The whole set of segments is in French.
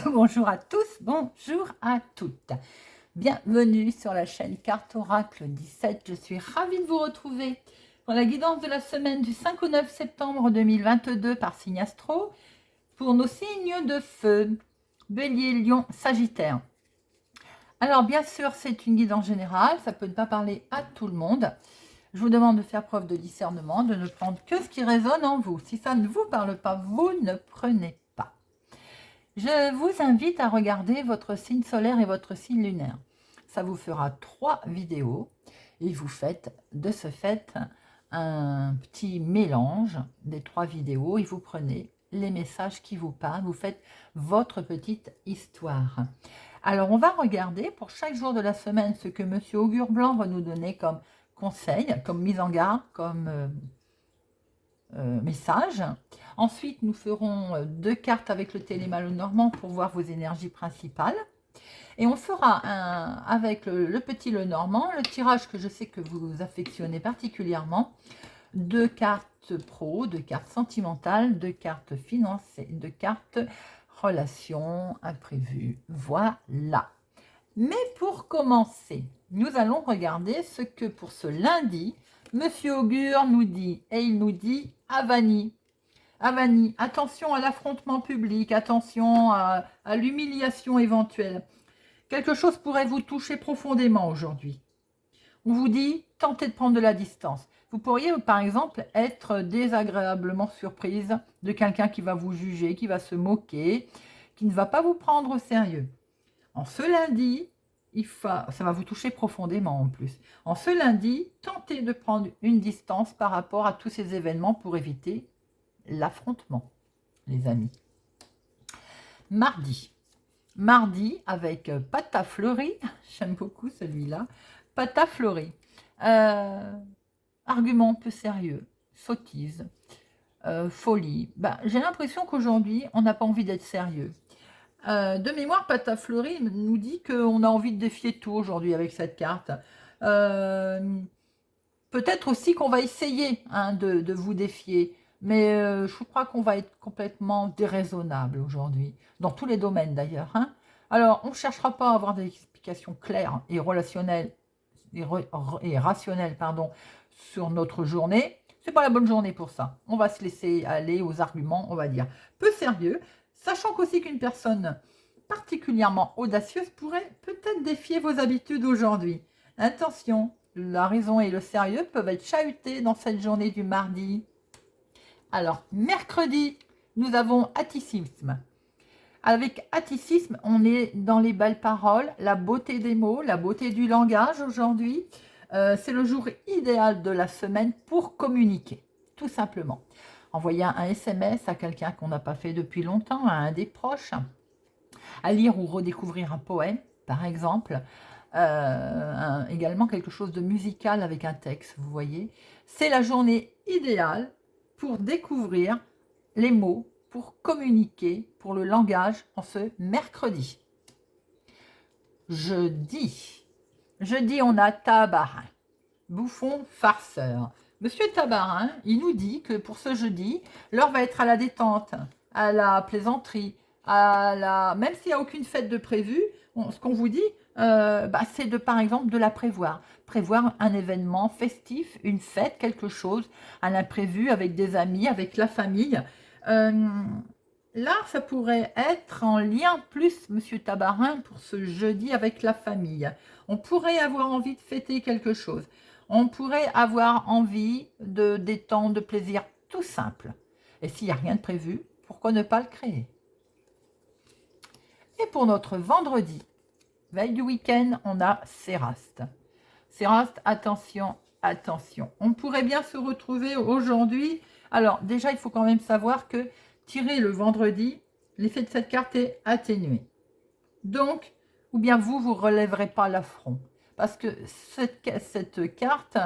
Bonjour à tous, bonjour à toutes. Bienvenue sur la chaîne Carte Oracle 17. Je suis ravie de vous retrouver pour la guidance de la semaine du 5 au 9 septembre 2022 par signe astro pour nos signes de feu, Bélier, Lion, Sagittaire. Alors bien sûr, c'est une guidance générale, ça peut ne pas parler à tout le monde. Je vous demande de faire preuve de discernement, de ne prendre que ce qui résonne en vous. Si ça ne vous parle pas, vous ne prenez pas. Je vous invite à regarder votre signe solaire et votre signe lunaire. Ça vous fera 3 vidéos et vous faites de ce fait un petit mélange des 3 vidéos et vous prenez les messages qui vous parlent, vous faites votre petite histoire. Alors on va regarder pour chaque jour de la semaine ce que Monsieur Augure Blanc va nous donner comme conseil, comme mise en garde, comme message. Ensuite, nous ferons 2 cartes avec le télémalo normand pour voir vos énergies principales. Et on fera avec le petit le normand, le tirage que je sais que vous affectionnez particulièrement, 2 cartes pro, 2 cartes sentimentales, 2 cartes financières, 2 cartes relations imprévues. Voilà. Mais pour commencer, nous allons regarder ce que pour ce lundi, Monsieur Augure nous dit, et il nous dit Avani. Avani, attention à l'affrontement public, attention à l'humiliation éventuelle. Quelque chose pourrait vous toucher profondément aujourd'hui. On vous dit, tentez de prendre de la distance. Vous pourriez, par exemple, être désagréablement surprise de quelqu'un qui va vous juger, qui va se moquer, qui ne va pas vous prendre au sérieux. En ce lundi, ça va vous toucher profondément en plus. En ce lundi, tentez de prendre une distance par rapport à tous ces événements pour éviter l'affrontement, les amis. Mardi avec Pata Fleury, j'aime beaucoup celui-là, Pata Fleury. Argument peu sérieux, sottise, folie. J'ai l'impression qu'aujourd'hui, on n'a pas envie d'être sérieux. De mémoire, Pata Fleury nous dit qu'on a envie de défier tout aujourd'hui avec cette carte. Peut-être aussi qu'on va essayer de vous défier, mais je crois qu'on va être complètement déraisonnable aujourd'hui, dans tous les domaines d'ailleurs. Alors, on ne cherchera pas à avoir des explications claires et relationnelles et rationnelles sur notre journée. C'est pas la bonne journée pour ça. On va se laisser aller aux arguments, on va dire, peu sérieux, sachant qu'aussi qu'une personne particulièrement audacieuse pourrait peut-être défier vos habitudes aujourd'hui. Attention, la raison et le sérieux peuvent être chahutés dans cette journée du mardi. Alors, mercredi, nous avons atticisme. Avec atticisme, on est dans les belles paroles, la beauté des mots, la beauté du langage aujourd'hui. C'est le jour idéal de la semaine pour communiquer, tout simplement. Envoyer un SMS à quelqu'un qu'on n'a pas fait depuis longtemps, à un des proches, à lire ou redécouvrir un poème, par exemple. Également quelque chose de musical avec un texte, vous voyez. C'est la journée idéale pour découvrir les mots, pour communiquer, pour le langage en ce mercredi. Jeudi, on a Tabarin, bouffon farceur. Monsieur Tabarin, il nous dit que pour ce jeudi, l'heure va être à la détente, à la plaisanterie, même s'il n'y a aucune fête de prévue, ce qu'on vous dit, c'est par exemple de la prévoir. Prévoir un événement festif, une fête, quelque chose, un imprévu avec des amis, avec la famille. Là, ça pourrait être en lien plus, Monsieur Tabarin, pour ce jeudi avec la famille. On pourrait avoir envie de fêter quelque chose. On pourrait avoir envie de détente, de plaisir, tout simple. Et s'il n'y a rien de prévu, pourquoi ne pas le créer? Et pour notre vendredi, veille du week-end, on a Séraste. Séraste, attention, attention. On pourrait bien se retrouver aujourd'hui. Alors, déjà, il faut quand même savoir que tirer le vendredi, l'effet de cette carte est atténué. Donc, ou bien vous ne relèverez pas l'affront. Parce que cette carte,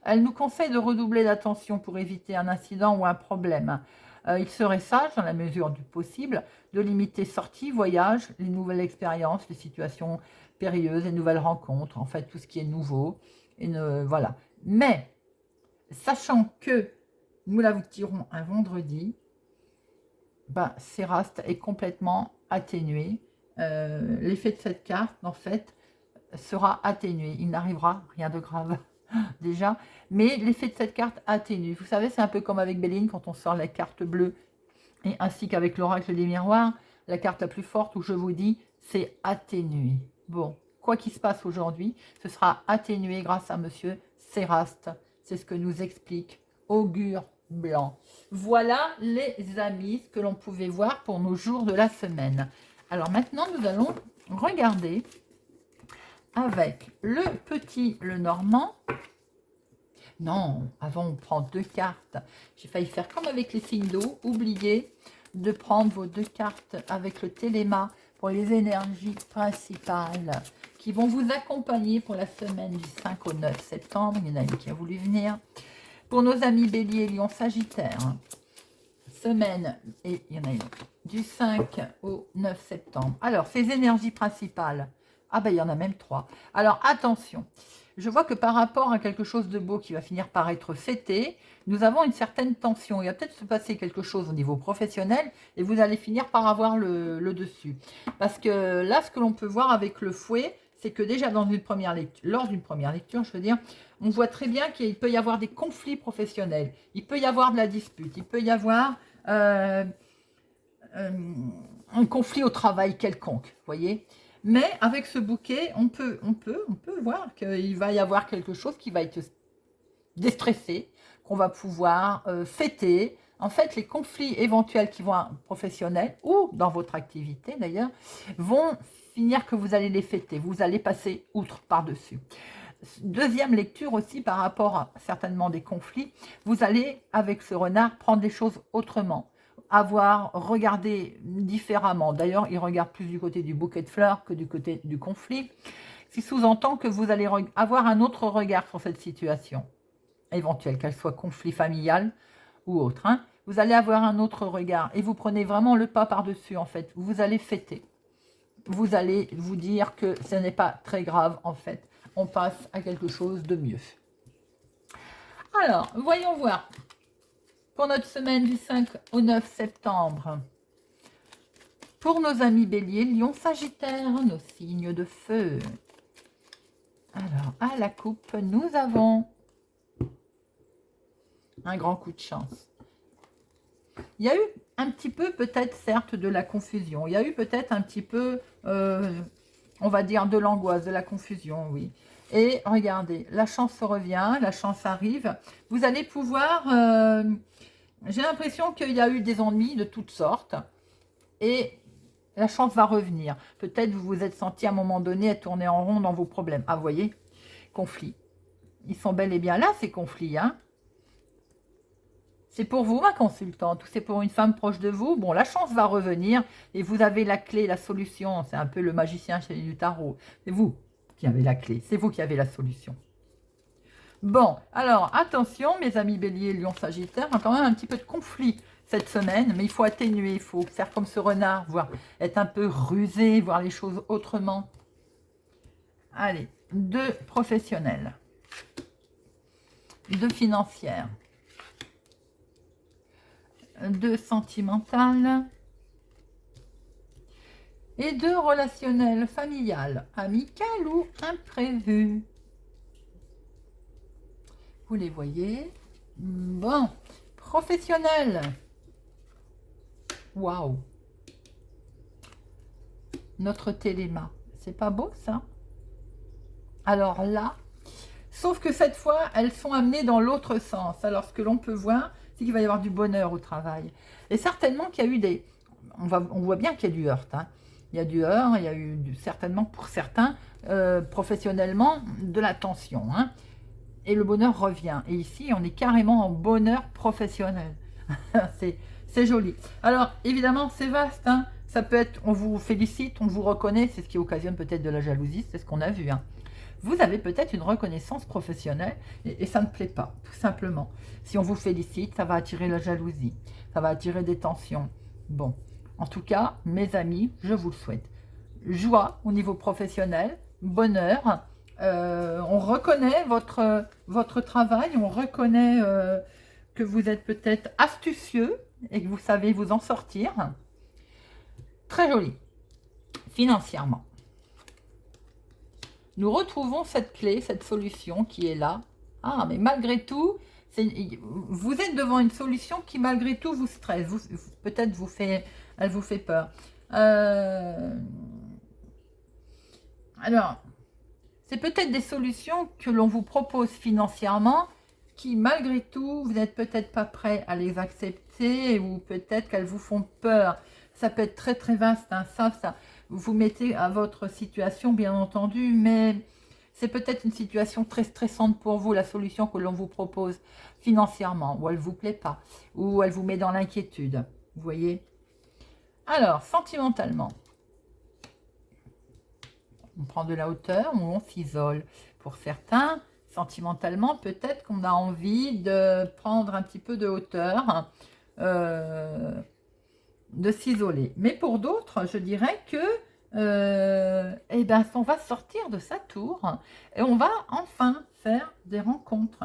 elle nous conseille de redoubler d'attention pour éviter un incident ou un problème. Il serait sage, dans la mesure du possible, de limiter sorties, voyages, les nouvelles expériences, les situations périlleuses, les nouvelles rencontres, en fait, tout ce qui est nouveau. Voilà. Mais, sachant que nous la vous tirons un vendredi, ben, Céraste est complètement atténué. L'effet de cette carte, en fait, sera atténué. Il n'arrivera rien de grave, déjà. Mais l'effet de cette carte atténue. Vous savez, c'est un peu comme avec Béline, quand on sort la carte bleue, et ainsi qu'avec l'oracle des miroirs, la carte la plus forte où je vous dis, c'est atténué. Bon, quoi qu'il se passe aujourd'hui, ce sera atténué grâce à monsieur Céraste. C'est ce que nous explique Augure Blanc. Voilà les amis, ce que l'on pouvait voir pour nos jours de la semaine. Alors maintenant, nous allons regarder avec le petit Lenormand. Non, avant on prend 2 cartes. J'ai failli faire comme avec les signes d'eau. Oubliez de prendre vos 2 cartes avec le téléma pour les énergies principales qui vont vous accompagner pour la semaine du 5 au 9 septembre. Il y en a une qui a voulu venir. Pour nos amis Bélier, Lion, Sagittaire, semaine, et il y en a une autre, du 5 au 9 septembre. Alors, ces énergies principales, ah ben il y en a même 3. Alors, attention, je vois que par rapport à quelque chose de beau qui va finir par être fêté, nous avons une certaine tension. Il va peut-être se passer quelque chose au niveau professionnel et vous allez finir par avoir le dessus. Parce que là, ce que l'on peut voir avec le fouet, c'est que déjà dans une première lecture, lors d'une première lecture, je veux dire, on voit très bien qu'il peut y avoir des conflits professionnels, il peut y avoir de la dispute, il peut y avoir un conflit au travail quelconque, voyez. Mais avec ce bouquet, on peut voir qu'il va y avoir quelque chose qui va être déstressé, qu'on va pouvoir fêter. En fait, les conflits éventuels qui vont professionnels ou dans votre activité d'ailleurs, vont finir que vous allez les fêter. Vous allez passer outre par-dessus. Deuxième lecture aussi par rapport à certainement des conflits, vous allez avec ce renard prendre les choses autrement, regarder différemment. D'ailleurs, il regarde plus du côté du bouquet de fleurs que du côté du conflit, ce qui sous-entend que vous allez avoir un autre regard sur cette situation, éventuelle, qu'elle soit conflit familial ou autre. Hein. Vous allez avoir un autre regard et vous prenez vraiment le pas par-dessus en fait. Vous allez fêter. Vous allez vous dire que ce n'est pas très grave en fait. On passe à quelque chose de mieux. Alors, voyons voir. Pour notre semaine du 5 au 9 septembre, pour nos amis Bélier, Lion, Sagittaire, nos signes de feu. Alors, à la coupe, nous avons un grand coup de chance. Il y a eu un petit peu, peut-être, certes, de la confusion. Il y a eu peut-être un petit peu, on va dire, de l'angoisse, de la confusion, oui. Et regardez, la chance revient, la chance arrive. Vous allez pouvoir... j'ai l'impression qu'il y a eu des ennuis de toutes sortes. Et la chance va revenir. Peut-être vous vous êtes senti à un moment donné à tourner en rond dans vos problèmes. Ah, vous voyez, conflits. Ils sont bel et bien là, ces conflits, hein. C'est pour vous, ma consultante, ou c'est pour une femme proche de vous. Bon, la chance va revenir et vous avez la clé, la solution. C'est un peu le magicien chez du tarot. C'est vous qui avez la clé. C'est vous qui avez la solution. Bon, alors, attention, mes amis Bélier, Lion, Sagittaire. Il y a quand même un petit peu de conflit cette semaine, mais il faut atténuer. Il faut faire comme ce renard, voir être un peu rusé, voir les choses autrement. Allez, 2 professionnels. 2 financières. 2 sentimentales et 2 relationnelles, familiales, amicales ou imprévues. Vous les voyez? Bon, professionnel. Waouh! Notre téléma. C'est pas beau ça? Alors là, sauf que cette fois, elles sont amenées dans l'autre sens. Alors ce que l'on peut voir, c'est qu'il va y avoir du bonheur au travail. Et certainement qu'il y a eu des... On voit bien qu'il y a du heurt. Hein. Il y a du heurt, il y a eu certainement pour certains, professionnellement, de la tension. Hein. Et le bonheur revient. Et ici, on est carrément en bonheur professionnel. C'est joli. Alors, évidemment, c'est vaste. Hein. Ça peut être, on vous félicite, on vous reconnaît, c'est ce qui occasionne peut-être de la jalousie, c'est ce qu'on a vu. Hein. Vous avez peut-être une reconnaissance professionnelle et ça ne plaît pas, tout simplement. Si on vous félicite, ça va attirer la jalousie, ça va attirer des tensions. Bon, en tout cas, mes amis, je vous le souhaite. Joie au niveau professionnel, bonheur, on reconnaît votre travail, on reconnaît que vous êtes peut-être astucieux et que vous savez vous en sortir. Très joli. Financièrement. Nous retrouvons cette clé, cette solution qui est là. Ah, mais malgré tout, vous êtes devant une solution qui malgré tout vous stresse. Peut-être elle vous fait peur. Alors, c'est peut-être des solutions que l'on vous propose financièrement qui malgré tout, vous n'êtes peut-être pas prêt à les accepter ou peut-être qu'elles vous font peur. Ça peut être très très vaste, hein. Ça vous mettez à votre situation bien entendu, mais c'est peut-être une situation très stressante pour vous, la solution que l'on vous propose financièrement, ou elle ne vous plaît pas, ou elle vous met dans l'inquiétude, vous voyez. Alors, sentimentalement, on prend de la hauteur ou on s'isole. Pour certains, sentimentalement, peut-être qu'on a envie de prendre un petit peu de hauteur, de s'isoler. Mais pour d'autres, je dirais que eh ben, on va sortir de sa tour et on va enfin faire des rencontres.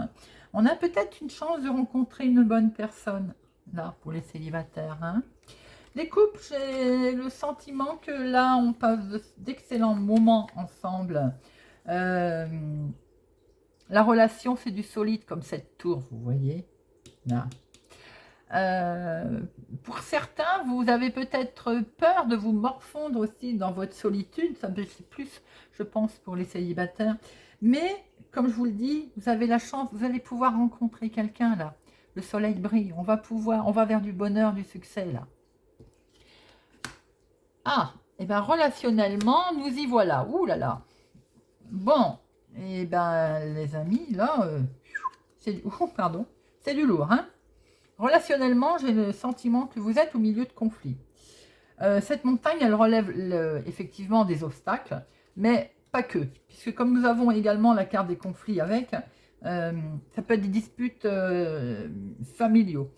On a peut-être une chance de rencontrer une bonne personne, là, pour les célibataires. Hein. Les couples, j'ai le sentiment que là, on passe d'excellents moments ensemble. La relation, c'est du solide, comme cette tour, vous voyez. Là. Pour certains, vous avez peut-être peur de vous morfondre aussi dans votre solitude. Ça c'est plus, je pense, pour les célibataires. Mais, comme je vous le dis, vous avez la chance, vous allez pouvoir rencontrer quelqu'un là. Le soleil brille, on va vers du bonheur, du succès là. Ah, et bien relationnellement, nous y voilà. Ouh là là. Bon, et ben les amis, là, c'est du lourd, hein. Relationnellement, j'ai le sentiment que vous êtes au milieu de conflits. Cette montagne, elle relève effectivement des obstacles, mais pas que. Puisque comme nous avons également la carte des conflits avec, ça peut être des disputes familiaux.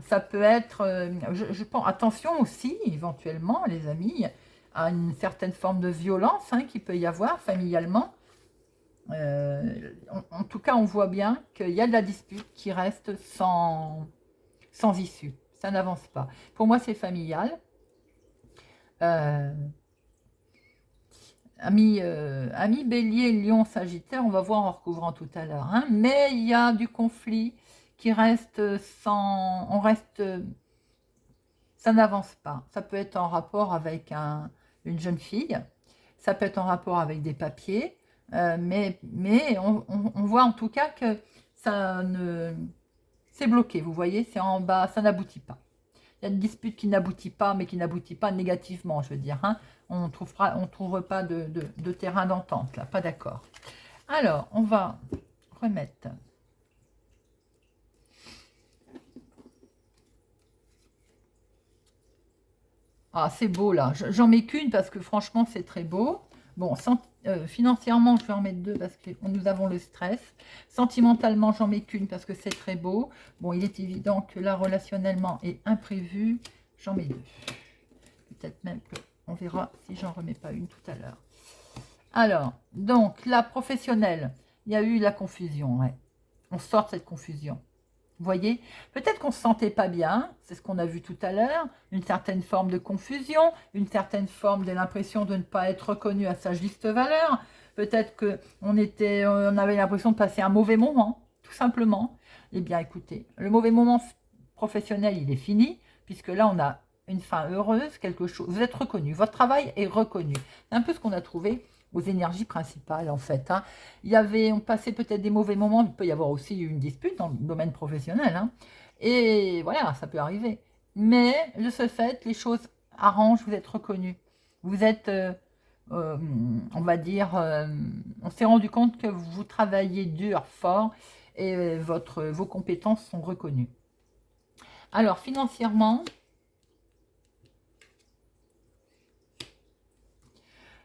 Ça peut être, je pense, attention aussi, éventuellement, les amis, à une certaine forme de violence hein, qu'il peut y avoir familialement. En tout cas, on voit bien qu'il y a de la dispute qui reste sans issue. Ça n'avance pas. Pour moi, c'est familial. Amis Bélier, Lion, Sagittaire, on va voir en recouvrant tout à l'heure. Hein, mais il y a du conflit qui reste sans... ça n'avance pas. Ça peut être en rapport avec une jeune fille. Ça peut être en rapport avec des papiers. Mais on voit en tout cas que ça ne... C'est bloqué, vous voyez, c'est en bas, ça n'aboutit pas. Il y a une dispute qui n'aboutit pas, mais qui n'aboutit pas négativement, je veux dire. Hein. On ne trouve pas de terrain d'entente, là, pas d'accord. Alors, on va remettre. Ah, c'est beau, là. J'en mets qu'une parce que, franchement, c'est très beau. Bon, financièrement, je vais en mettre deux parce que nous avons le stress. Sentimentalement, j'en mets qu'une parce que c'est très beau. Bon, il est évident que là, relationnellement et imprévu, j'en mets deux. Peut-être même qu'on verra si j'en remets pas une tout à l'heure. Alors, donc, la professionnelle, il y a eu la confusion. Ouais. On sort de cette confusion. Vous voyez, peut-être qu'on ne se sentait pas bien, c'est ce qu'on a vu tout à l'heure, une certaine forme de confusion, une certaine forme de l'impression de ne pas être reconnu à sa juste valeur. Peut-être qu'on avait l'impression de passer un mauvais moment, tout simplement. Eh bien, écoutez, le mauvais moment professionnel, il est fini, puisque là, on a une fin heureuse, quelque chose. Vous êtes reconnu, votre travail est reconnu. C'est un peu ce qu'on a trouvé aux énergies principales en fait. Hein. On passait peut-être des mauvais moments, il peut y avoir aussi une dispute dans le domaine professionnel. Hein. Et voilà, ça peut arriver. Mais de ce fait, les choses arrangent, vous êtes reconnu. Vous êtes, on va dire, on s'est rendu compte que vous travaillez dur, fort, et vos compétences sont reconnues. Alors, financièrement,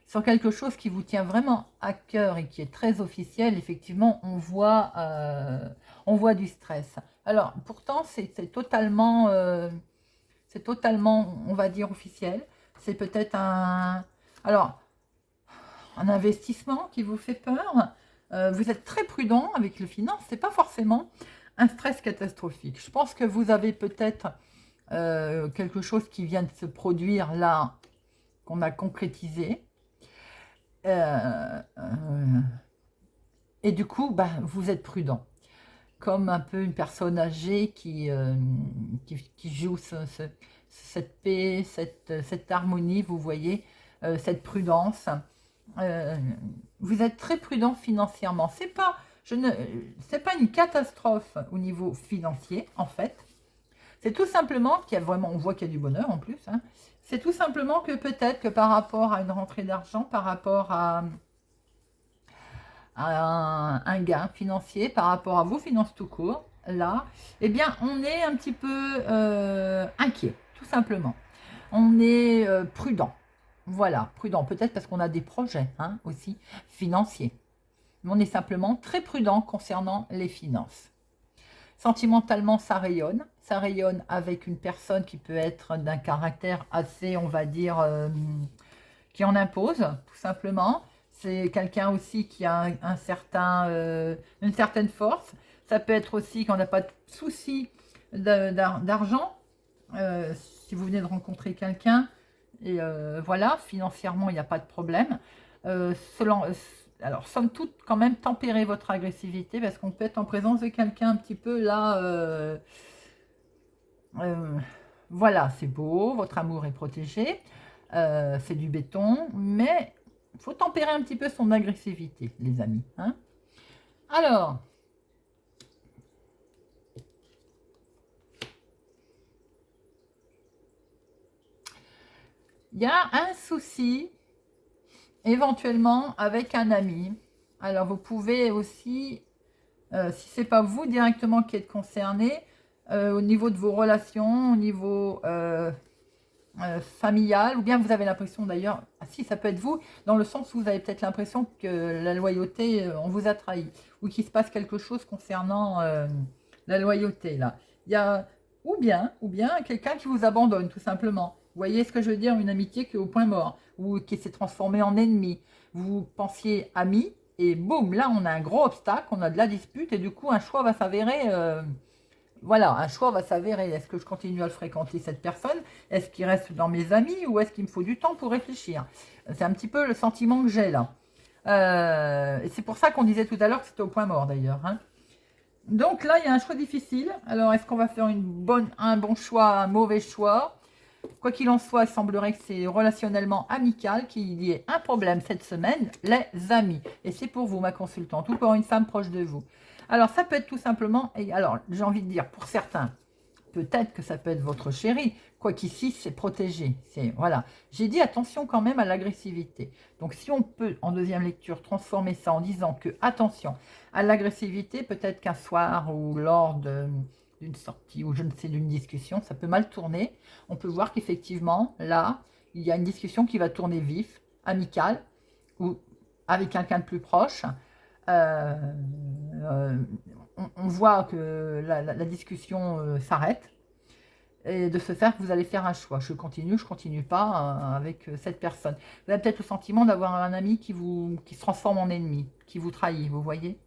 sur quelque chose qui vous tient vraiment à cœur et qui est très officiel, effectivement, on voit du stress. Alors, pourtant, c'est totalement, on va dire, officiel. C'est peut-être alors, un investissement qui vous fait peur. Vous êtes très prudent avec le finance. C'est pas forcément un stress catastrophique. Je pense que vous avez peut-être quelque chose qui vient de se produire là, qu'on a concrétisé. Et du coup, bah, vous êtes prudent. Comme un peu une personne âgée qui joue cette paix, cette harmonie, vous voyez, cette prudence. Vous êtes très prudent financièrement. C'est pas une catastrophe au niveau financier, en fait. C'est tout simplement qu'il y a vraiment, on voit qu'il y a du bonheur en plus. Hein. C'est tout simplement que peut-être que par rapport à une rentrée d'argent, par rapport à un gain financier, par rapport à vos finances tout court, là, eh bien, on est un petit peu inquiet, tout simplement. On est prudent. Voilà, prudent, peut-être parce qu'on a des projets hein, aussi financiers. Mais on est simplement très prudent concernant les finances. Sentimentalement, ça rayonne avec une personne qui peut être d'un caractère assez, on va dire, qui en impose, tout simplement. C'est quelqu'un aussi qui a une certaine force. Ça peut être aussi qu'on n'a pas de souci d'argent. Si vous venez de rencontrer quelqu'un, et voilà, financièrement, il n'y a pas de problème. Alors, somme toute, quand même, tempérez votre agressivité parce qu'on peut être en présence de quelqu'un un petit peu là. Voilà, c'est beau, votre amour est protégé, c'est du béton, mais il faut tempérer un petit peu son agressivité, les amis. Hein. Alors, il y a un souci éventuellement avec un ami. Alors, vous pouvez aussi, si c'est pas vous directement qui êtes concerné, au niveau de vos relations, au niveau familial, ou bien vous avez l'impression d'ailleurs, si ça peut être vous, dans le sens où vous avez peut-être l'impression que la loyauté, on vous a trahi, ou qu'il se passe quelque chose concernant la loyauté là. Il y a ou bien quelqu'un qui vous abandonne tout simplement. Vous voyez ce que je veux dire, une amitié qui est au point mort, ou qui s'est transformée en ennemi. Vous pensiez ami, et boum, là on a un gros obstacle, on a de la dispute, et du coup un choix va s'avérer. Voilà, un choix va s'avérer. Est-ce que je continue à le fréquenter, cette personne? Est-ce qu'il reste dans mes amis ou est-ce qu'il me faut du temps pour réfléchir? C'est un petit peu le sentiment que j'ai là. Et c'est pour ça qu'on disait tout à l'heure que c'était au point mort d'ailleurs. Hein. Donc là, il y a un choix difficile. Alors, est-ce qu'on va faire un bon choix, un mauvais choix? Quoi qu'il en soit, il semblerait que c'est relationnellement amical qu'il y ait un problème cette semaine, les amis. Et c'est pour vous, ma consultante, ou pour une femme proche de vous. Alors, ça peut être tout simplement, alors j'ai envie de dire, pour certains, peut-être que ça peut être votre chéri, quoi qu'ici, c'est protégé. Voilà. J'ai dit attention quand même à l'agressivité. Donc, si on peut, en deuxième lecture, transformer ça en disant que, attention, à l'agressivité, peut-être qu'un soir ou lors d'une sortie ou je ne sais, d'une discussion, ça peut mal tourner. On peut voir qu'effectivement, là, il y a une discussion qui va tourner vif, amicale, ou avec quelqu'un de plus proche. On voit que la discussion s'arrête. Et de ce faire, vous allez faire un choix. Je continue pas avec cette personne. Vous avez peut-être le sentiment d'avoir un ami qui se transforme en ennemi, qui vous trahit, vous voyez.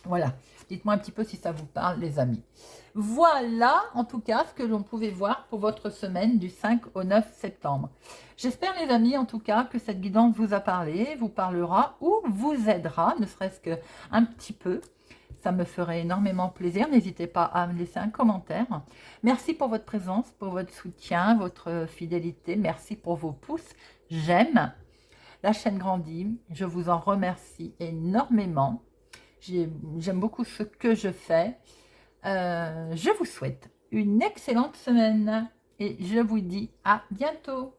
Voilà, dites-moi un petit peu si ça vous parle, les amis. Voilà, en tout cas, ce que l'on pouvait voir pour votre semaine du 5 au 9 septembre. J'espère, les amis, en tout cas, que cette guidance vous a parlé, vous parlera ou vous aidera, ne serait-ce qu'un petit peu. Ça me ferait énormément plaisir. N'hésitez pas à me laisser un commentaire. Merci pour votre présence, pour votre soutien, votre fidélité. Merci pour vos pouces. J'aime. La chaîne grandit. Je vous en remercie énormément. J'aime beaucoup ce que je fais. Je vous souhaite une excellente semaine et je vous dis à bientôt.